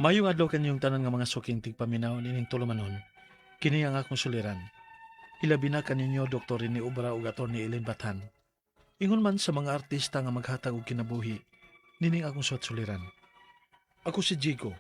Mayong adlaw kanyong tanan nga mga suking tigpaminaw nining tulumanon. Kini ang akong suliran. Ilabi na kaninyo Dr. ni Ubra ug Atty. Ellen Bathan. Ingon man sa mga artista nga maghatag og kinabuhi, nining akong suliran. Ako si Jigo,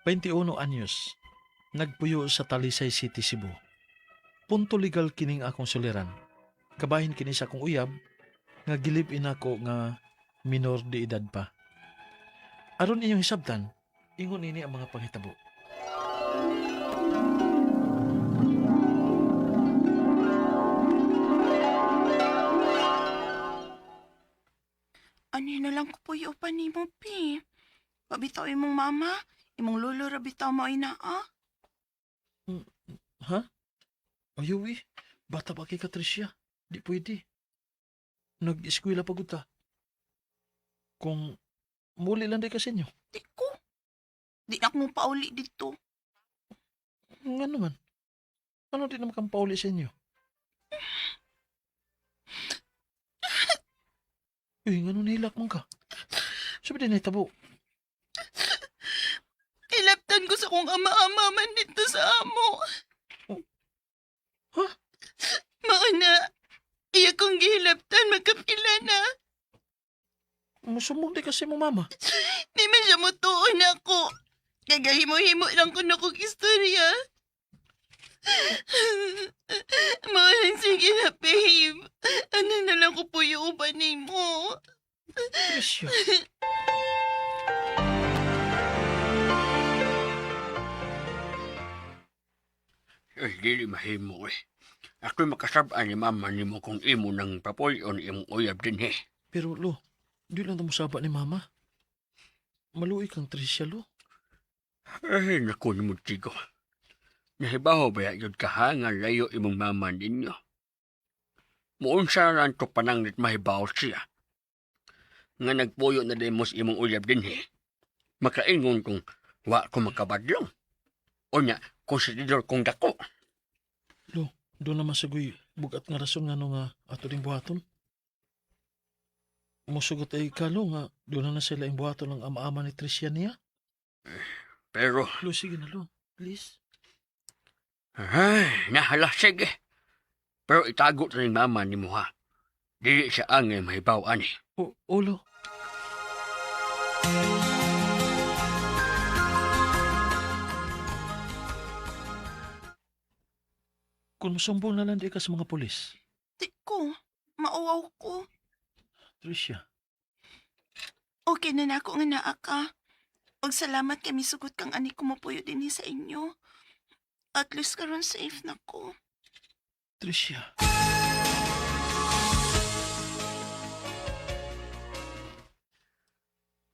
21 anyos, nagpuyo sa Talisay City, Cebu. Punto legal kining akong suliran. Kabahin kini sa akong uyab, nga gilib-in ako nga minor de edad pa. Aron inyong hisabtan, ingon ini ang mga panghitabo. Ano na lang ko po yung upan ni mo, Pi. Pabitaw imong mama, imong lolo rabitaw mo inaa. Ha? Ayaw bata pa kay Katricia. Di pwede. Nag-eskwela pa gud ta. Kung muli lang day kasi inyo. Di ko. Di na akong pauli dito. Nga naman. Ano din naman kang pauli sa inyo? Nga nung nahilak mong ka. Sabi din ay tabo. Ilaptan ko sa kong ama-ama man dito sa amo. Ha? Mauna, iya kong gihilaptan magkapila na. Musumog di kasi mo mama. Di man siya mutuon ako. Kagahimo-himo lang ko na kong istorya. Mawalan sige na, babe. Ano na lang ko po yung ubanin mo. Tricia. Ay, dili mahimo eh. Ako'y makasabaan ni mama ni mo kung imo ng papuyon imong uyab din eh. Pero lo, di lang na musaba ni mama. Maluwi kang Tricia lo. Ay, naku ni mo, Tigo. Nahibaho ba yun ka ha nga layo imong mama ninyo? Muunsa lang to pananglit mahibaho siya. Nga nagpuyo na din mo sa imong uyab din eh. Makaingon kung wa ko makabadlong. O niya, konsididor kong dako. Lo, doon naman sagoy bugat nga rason nga no nga ato ding buhaton. Musugot ay kalo nga doon na sila yung buhaton ng ama-ama ni Tricia niya. Pero, Lo, sige na lo. Please. ay, nahala, sige. Pero itago na ng mama ni mo ha. Dili siya angay mahibaw ani. O lo. Kung masumbong na lang di ka sa mga polis, Di ko. Mauwaw ko. Tricia, Okay na nako nga naa ka. Og salamat kay misugot kang ani ko mapuyo dinhi sa inyo. At least karon safe na ko. Tricia.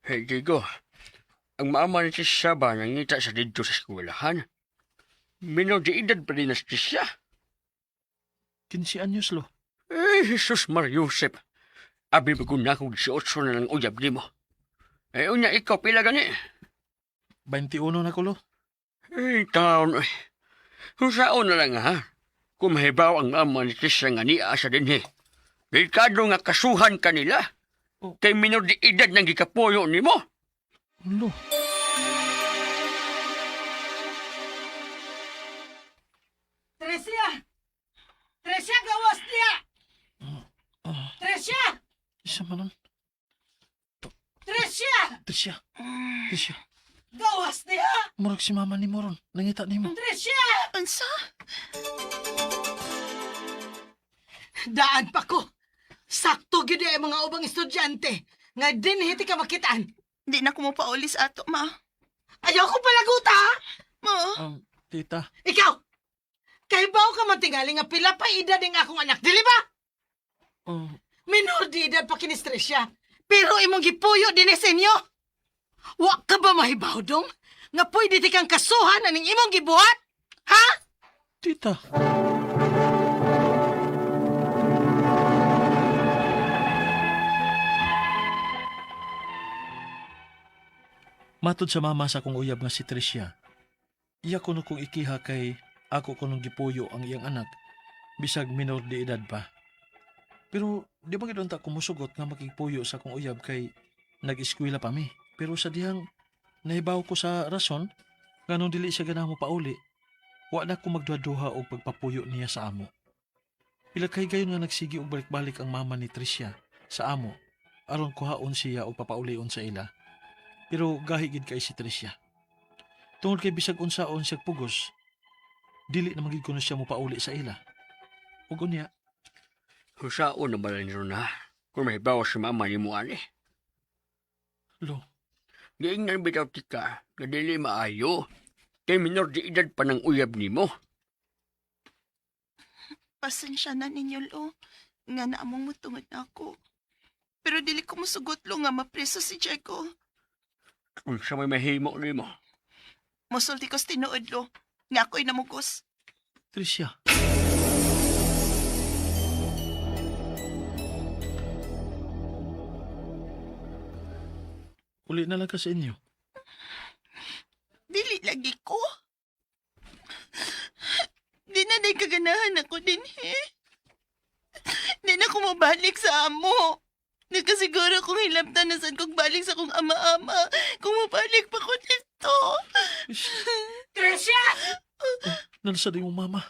Hey, Diego. Ang mama ni Tisha ba nangita sa dito sa eskwelahan? Minor de edad pa rin na si Tisha. 15 anyos lo. Eh, Jesus Mar Yosef. Abi ba kung nakong 18 na lang uyab ni mo? Eh, unya ikaw pila gani? 21 na ko lo. Eh, taon eh. Kung saon na lang ha? Kung mahibaw ang mama ni Tisha nga niya sa dinhi. Delikado nga kasuhan kanila. Oh. Kay minor de edad nang gikapuyo ni mo. Lo. Tresia! Tresia, gawas niya! Ah, Tresia! isa man nun. Tresia! Tricia, Tricia. Gawas niya! Murag si mama ni Moron. Nangita ni mo. Tresia! Unsa? Daan pa ko. Sakto gyud ay mga ubang estudyante nga dinhi ti ka makitaan. Di na ko mo paulis ato, ma. Ayaw ko palaguta, ha? Ma? Tita, Ikaw! Kahibaw ka man tingali nga pila pa edad ng akong anak, dili ba? Minor di edad pa kinis Tresia. Pero imong gipuyo din sa inyo. Wa ka ba mahibaw dong? Nga pwede ti kang kasuhan aning imong gibuhat? Ha? tita. Matod sa mama sa kong uyab nga si Tricia, iya ko no kung ikiha kay ako ko nung gipuyo ang iyang anak, bisag minor de edad pa. Pero di ba gidon ta kumusugot nga makigpuyo sa kong uyab kay nag-eskwela pa mi. Pero sa dihang Nahibaw ko sa rason, nganong dili siya ganahan mo pauli. Wa na ko magduha-duha og pagpapuyo niya sa amo. Pila kay gayon nga nagsigi og balik-balik ang mama ni Tricia sa amo aron kuhaon siya og papaulion sa ila. Pero gahi gid kay si Tricia. Tungod kay bisag unsaon siya pugos, dili na magid kuno siya mo pauli sa ila. Ug unya, Husaon na bala ni Rona kung mahibaw si mama ni mo ani. lo, Giingnan bitaw tika na dili maayo. Kay minor di edad pa ng uyab ni mo. Pasensya na ninyo, Lo. Nga na among mutungod na ako. Pero dili ko musugot, Lo, nga mapreso si Jago. Kung siya may mahimo ni mo. Musulti ko sa tinuod, Lo. Nga ako'y namugos. Tricia. Uli na lang ka sa inyo. Dili lagi ko. Di na day kaganahan ako din, Di na ko mabalik sa amo. Nagkasiguro kong hilabtan na saan kong balik sa kong ama-ama. Kung mabalik pa ko dito. Tricia! Nalasa din mo mama.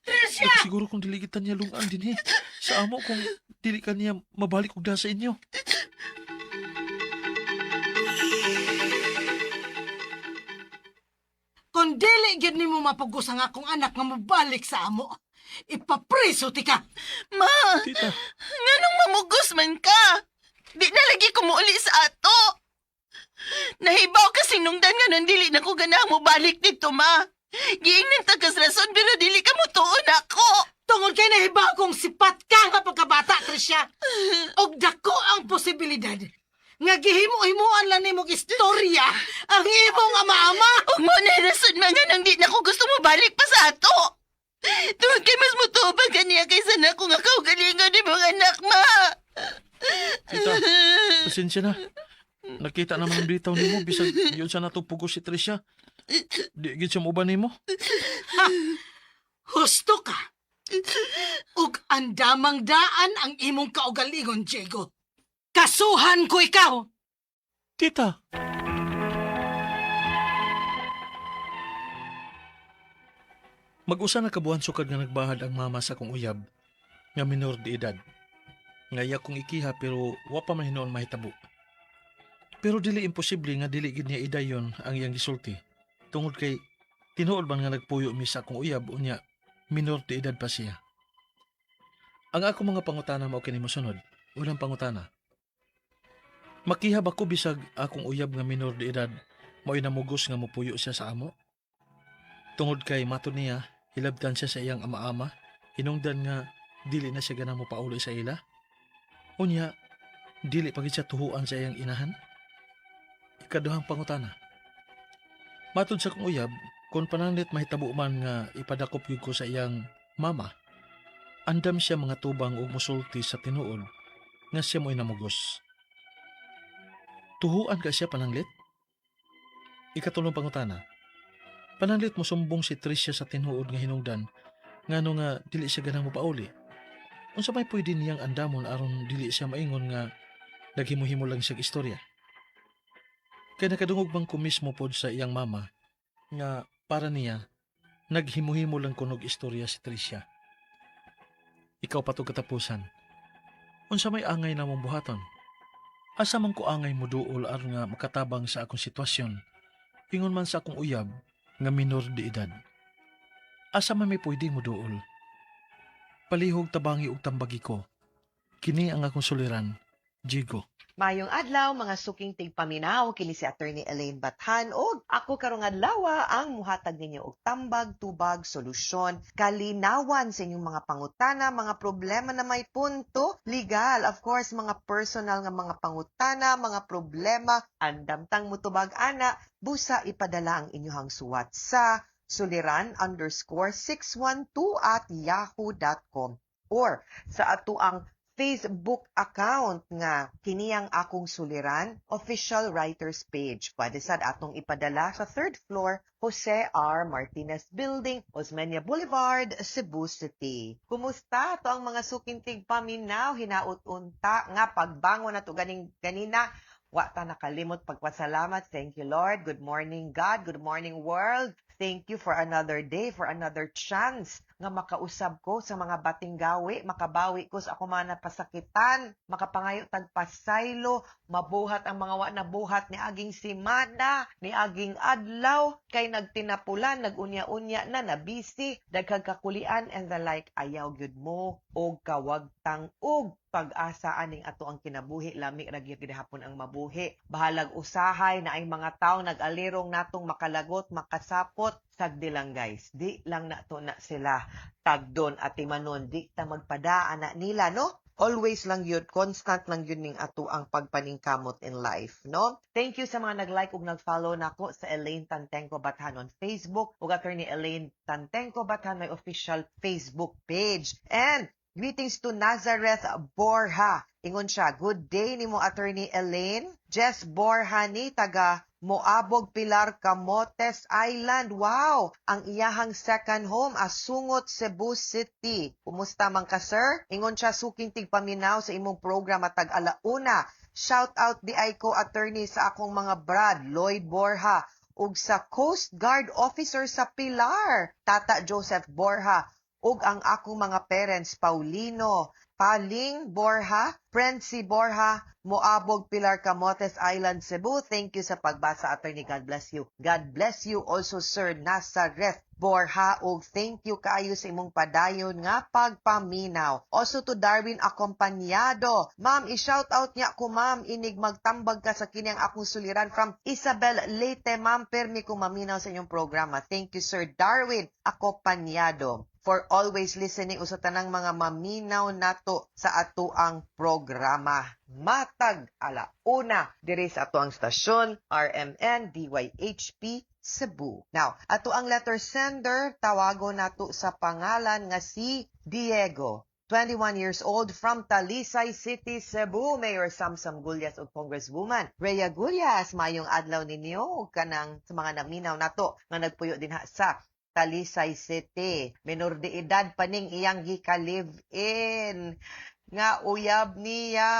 Tricia! Siguro kung dili kita niya lungan din sa amo kung dili ka niya mabalik og da sa inyo. Kung dili gid nimo mapugos ang akong anak nga mobalik sa amo, ipapreso ti ka. Ma, Tita, nganong mamugos man ka? Di na lagi ko muuli sa ato. Nahibaw kasi nungdan nga nung dili na ko ganang mo balik dito, ma. Giingnan tagas rason pero dili ka mo tuon ako. Tungod kay nahibaw kong sipat ka nga pagkabata, Tricia. Og dako ang posibilidad nga gihimo-himuan lang nimong istorya ang imong ama-ama. Ug mo na rason mga nang di na ko gusto mo balik pa sa ato. Tungod kay mas mutubag kaniya kaysa na ko nga kaugalingon ni mga anak, ma. Tita, pasensya na. Nakita naman ang bitaw ni mo, bisag yun sa natupugos si Tricia. Di gid siya uban ni mo. Husto ka. Ug andamang daan ang imong kaugalingon, Diego. Kasuhan ko ikaw. Tita! Mag-usa na kabuhan sukad nga nagbahad ang mama sa kong uyab nga minor de edad. Ngaya kong ikiha pero wa pa man hinoon mahitabo. Pero dili imposible nga dili gid niya idayon ang iyang gisulti. Tungod kay tinuod man nga nagpuyo mi sa akong uyab unya minor de edad pa siya. Ang ako mga pangutana mao kini mosunod. Unang pangutana. Makihab ako bisag akong uyab nga minor de edad mao'y namugos nga mupuyo siya sa amo? Tungod kay mato niya, hilabtan siya sa iyang ama-ama, hinungdan nga dili na siya ganang mopaulo sa ila? Unya, dili pagit siya tuhuan sa iyang inahan? Ikaduhang pangutana. Matod sa kong uyab, kung pananglit mahitabo man nga ipadakop yun ko sa iyang mama, andam siya mga tubang o musulti sa tinuod nga siya mo'y namugos. Tuhuan ka siya pananglit? Ikatulong pangutana. Pananglit mo sumbong si Tricia sa tinuod nga hinungdan ngano nga dili siya ganang mopauli. Unsa may pwede niyang andamon aron dili siya maingon nga naghimo-himo lang siya istorya. Kaya nakadungog bang ko mismo pod sa iyang mama nga para niya naghimo-himo lang kunog istorya si Tricia. Ikaw pa to katapusan. Unsa may angay na mong buhaton? Asa man ko angay mo duol aron nga makatabang sa akong sitwasyon. Ingon man sa akong uyab nga minor de edad. Asa man may pwede mo duol. Palihog tabangi ug tambagi ko. Kini ang akong suliran, Diego. Mayong adlaw mga suking tigpaminaw kini si Attorney Elaine Bathan og ako karong adlaw ang muhatag ninyo og tambag, tubag, solusyon, kalinawan sa inyong mga pangutana, mga problema na may punto, legal, of course, mga personal nga mga pangutana, mga problema, andamtang mutubag ana, busa ipadala ang inyong suwat sa suliran_612@yahoo.com or sa ato ang Facebook account nga kiniyang akong suliran, official writers page. Pwede sad atong ipadala sa 3rd floor, Jose R. Martinez Building, Osmeña Boulevard, Cebu City. Kumusta to ang mga sukintig paminaw, hinaut-unta nga pagbangon na to ganina, Wa ta nakalimot pagpasalamat. Thank you, Lord. Good morning, God. Good morning, world. Thank you for another day, for another chance nga makausab ko sa mga bating gawi, makabawi ko sa ako mga napasakitan, makapangayo tagpasaylo, mabuhat ang mga wa nabuhat ni aging simana, ni aging adlaw, kay nagtinapulan, nagunya-unya na, nabisi, daghang kakulian and the like. Ayaw gyud mo og kawagtang og pag-asa aning ato ang kinabuhi, lami ra gyud gihapon ang mabuhi. Bahalag usahay na ay mga tawo nag-alirong natong makalagot, makasapot, sagdi lang guys. Di lang nato na sila tagdon at timanon, di ta magpadaan na nila, no? Always lang yun, constant lang yun ning ato ang pagpaningkamot in life, no? Thank you sa mga nag-like ug nag-follow nako sa Elaine Tantenco Bathan on Facebook ug Attorney Elaine Tantenco Bathan may official Facebook page. And greetings to Nazareth Borja. Ingon siya, good day nimo Attorney Elaine. Jess Borja ni taga Moabog Pilar Camotes Island. Wow! Ang iyahang second home asungot Cebu City. Kumusta man ka, sir? Ingon siya suking tigpaminaw sa imong program at tag-alauna. Shout out di ay ko attorney sa akong mga brad, Lloyd Borja, ug sa Coast Guard officer sa Pilar, Tata Joseph Borja, ug ang akong mga parents, Paulino, Paling Borja, Prensi Borja, Moabog Pilar Camotes Island, Cebu. Thank you sa pagbasa, attorney. God bless you. God bless you also, Sir Nazareth Borja, ug thank you kaayo sa imong padayon nga pagpaminaw. Also to Darwin Acompañado. Ma'am, i-shout out niya ko, ma'am. Inig magtambag ka sa kini ang akong suliran from Isabel Leyte, ma'am. Permi ko maminaw sa inyong programa. Thank you, Sir Darwin Acompañado, for always listening sa tanang mga maminaw nato sa ato ang programa. Matag alauna diri sa ato ang stasyon, RMN DYHP Cebu. Now, ato ang letter sender, tawago nato sa pangalan nga si Diego. 21 years old from Talisay City, Cebu. Mayor Samsam Gulyas o Congresswoman Rhea Gulyas. Mayong adlaw ninyo ug kanang sa mga naminaw nato nga nagpuyo din sa Talisay City. Minor de edad pa ning iyang gika-live-in. Nga uyab niya.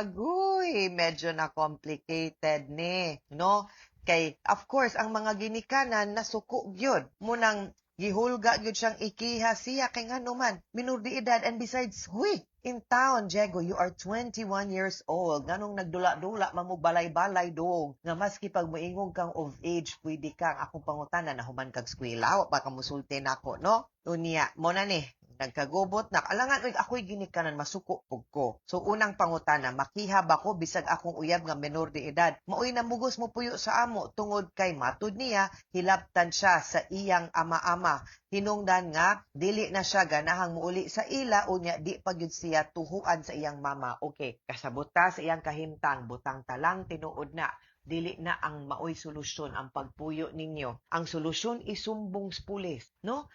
Agoy, medyo na complicated ni, no? Kay, of course, ang mga ginikanan nasuko gyud. Munang gihulga gyud siyang ikiha siya kay ngano man minor de edad, and besides, huy, in town, Diego, you are 21 years old. Nganong nagdula-dula, mamubalay-balay dog. Nga maski pag moingog kang of age, pwede kang akong pangutana na human kag skwela. Wa baka musulti nako, no? Unya, mo na ni. Nagkagubot na. Alangan, ako'y ginikanan, masuko pug ko. So, unang pangutana, makihab ako bisag akong uyab nga menor de edad. Maoy namugos mo puyo sa amo tungod kay matud niya, hilabtan siya sa iyang ama-ama. Hinungdan nga, dili na siya ganahang muuli sa ila, unya di pagyud siya tuhuan sa iyang mama. Okay, kasabuta sa iyang kahimtang, butang talang tinuod na. Dili na ang maoy solusyon ang pagpuyo ninyo. Ang solusyon isumbong sa pulis, no?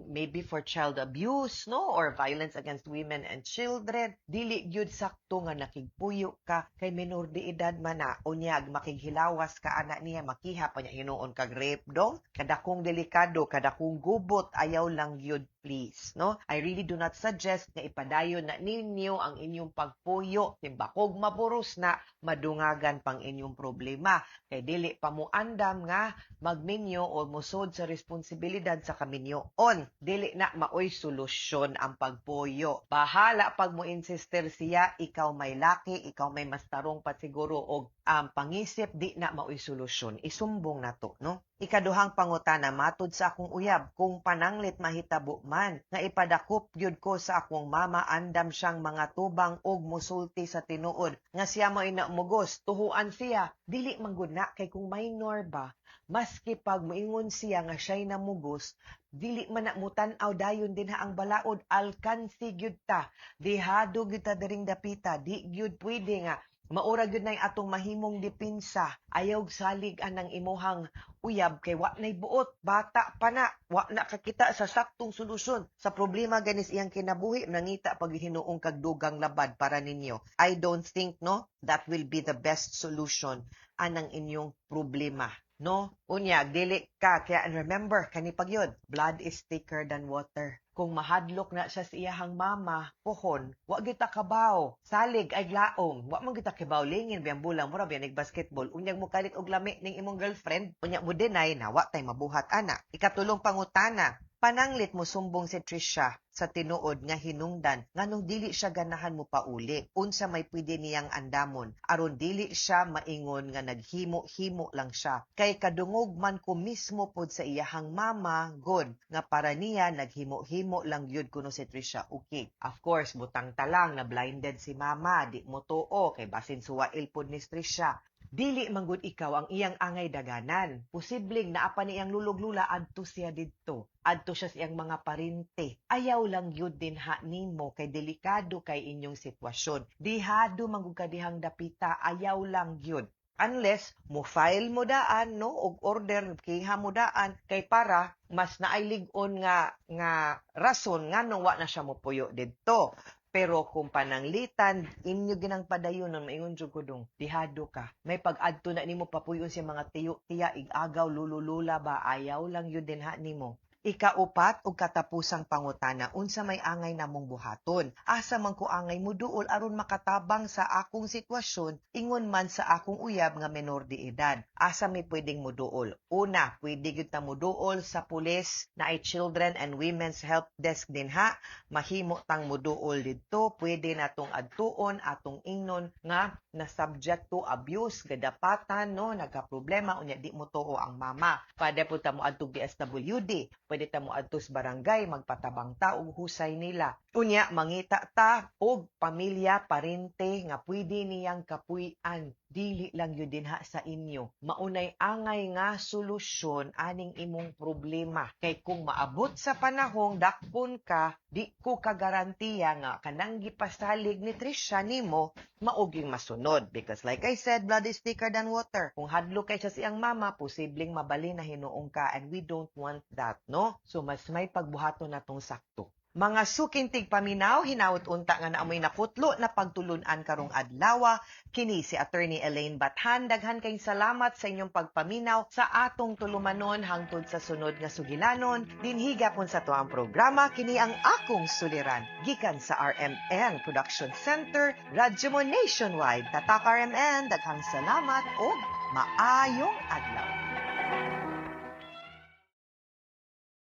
Maybe for child abuse, no? Or violence against women and children. Dili gyud sakto nga nakigpuyo ka kay minor de edad man na. Unyag, makighilawas ka anak niya, makiha pa niya hinuon kag rape dong. Kadakong delikado, kadakong gubot, ayaw lang gyud, please, no? I really do not suggest nga ipadayon na ninyo ang inyong pagpuyo. Timbakog maburos na, madungagan pang inyong problema. Kay dili pa mo andam nga magminyo o musod sa responsibilidad sa kaminyo. Dili na maoy solusyon ang pagpuyo. Bahala pag mo insister siya, ikaw may laki, ikaw may mas tarong pa siguro og pangisip, di na maoy solusyon. Isumbong na to, no? Ikaduhang pangutana, matud sa akong uyab, kung pananglit mahitabo man, nga ipadakop gyud ko sa akong mama, andam siyang mga tubang og musulti sa tinuod, nga siya mo inamugos, tuhuan siya, dili manggod na, kay kung minor ba, maski pag moingon siya nga siya'y namugos, dili man na mutan-aw dayon din ha ang balaod, alkansi gyud ta, dihado gyud ta diring dapita, di gyud pwede nga, maura gyud na atong mahimong dipinsa, ayaw salig anang imuhang uyab kay wa nay buot, bata pa na, wa na kakita sa saktong solusyon sa problema ganis iyang kinabuhi, nangita pag hinuong kag dugang labad para ninyo. I don't think, no, that will be the best solution anang inyong problema. No? Unya, dili ka. Kaya remember, kani pagyod, blood is thicker than water. Kung mahadlok na siya sa iyahang mama, pohon, wa gyud ta kabaw. Salig ay glaom, wa man gyud ta kabaw lingin biyang bulang mura biyang basketball. Unyag mo kalit og lami ning imong girlfriend, unyag mo deny na wa tay mabuhat ana. Ikatulong pangutana, pananglit mo sumbong si Trisha sa tinuod nga hinungdan nganong dili siya ganahan mo pauli. Unsa may pwede niyang andamon aron dili siya maingon nga naghimo-himo lang siya. Kay kadungog man ko mismo pod sa iyahang mama, god nga para niya naghimo-himo lang yun kuno si Trisha. Okay. Of course, butang talang na blinded si mama, di mo tuo kay basin suwail pod ni Trisha. Dili manggod ikaw ang iyang angay daganan. Posibleng naapa niyang lulog-lula adto siya didto. Adto siya sa iyang mga parinte. Ayaw lang yun din ha nimo kay delikado kay inyong sitwasyon. Dihado manggod ka dihang dapita, ayaw lang yun. Unless mo file mo daan no og order kiha mo daan kay para mas naay lig-on nga rason nganong wa na siya mopuyo didto. Pero kung pananglitan, inyo ginang padayon ng maingon jud ko dong, dihado ka. May pag-adto na nimo papuyon sa mga tiyo-tiya, igagaw, lululula ba, ayaw lang yun din ha nimo. Ikaupat og katapusang pangutana, unsa may angay namong buhaton? Asa man ko angay mo duol aron makatabang sa akong sitwasyon, ingon man sa akong uyab nga menor de edad. Asa may pwedeng mo duol? Una, pwede gyud ta mo duol sa pulis na ay Children and Women's Help Desk din ha. Mahimo tang mo duol didto, pwede natong adtuon atong ingnon nga na subject to abuse, gadapatan no, nagka-problema unya di mo tuo ang mama. Pwede po ta mo adtong DSWD. Pwede ta mo adto sa barangay, magpatabang ta og husay nila. Unya, mangita ta og pamilya, parente nga pwede niyang kapuy-an. Dili lang yun din ha sa inyo. Maunay angay nga solusyon aning imong problema. Kay kung maabot sa panahong dakpon ka, di ko kagarantiya nga kanang gipasalig ni Trisha nimo mauging masunod. Because like I said, blood is thicker than water. Kung hadlo kay siya siyang mama, posibleng mabali na hinuong ka and we don't want that, no? So mas may pagbuhaton natong sakto. Mga sukintig paminaw, hinawot unta nga naamoy nakutlo na pagtulunan karong adlawa, kini si Attorney Elaine Bathan. Daghan kayong salamat sa inyong pagpaminaw sa atong tulumanon hangtod sa sunod nga sugilanon. Dinhiga pon sa tuang programa, kini ang akong suliran. Gikan sa RMN Production Center, Radyo mo Nationwide. Tatak RMN, daghang salamat o maayong adlaw.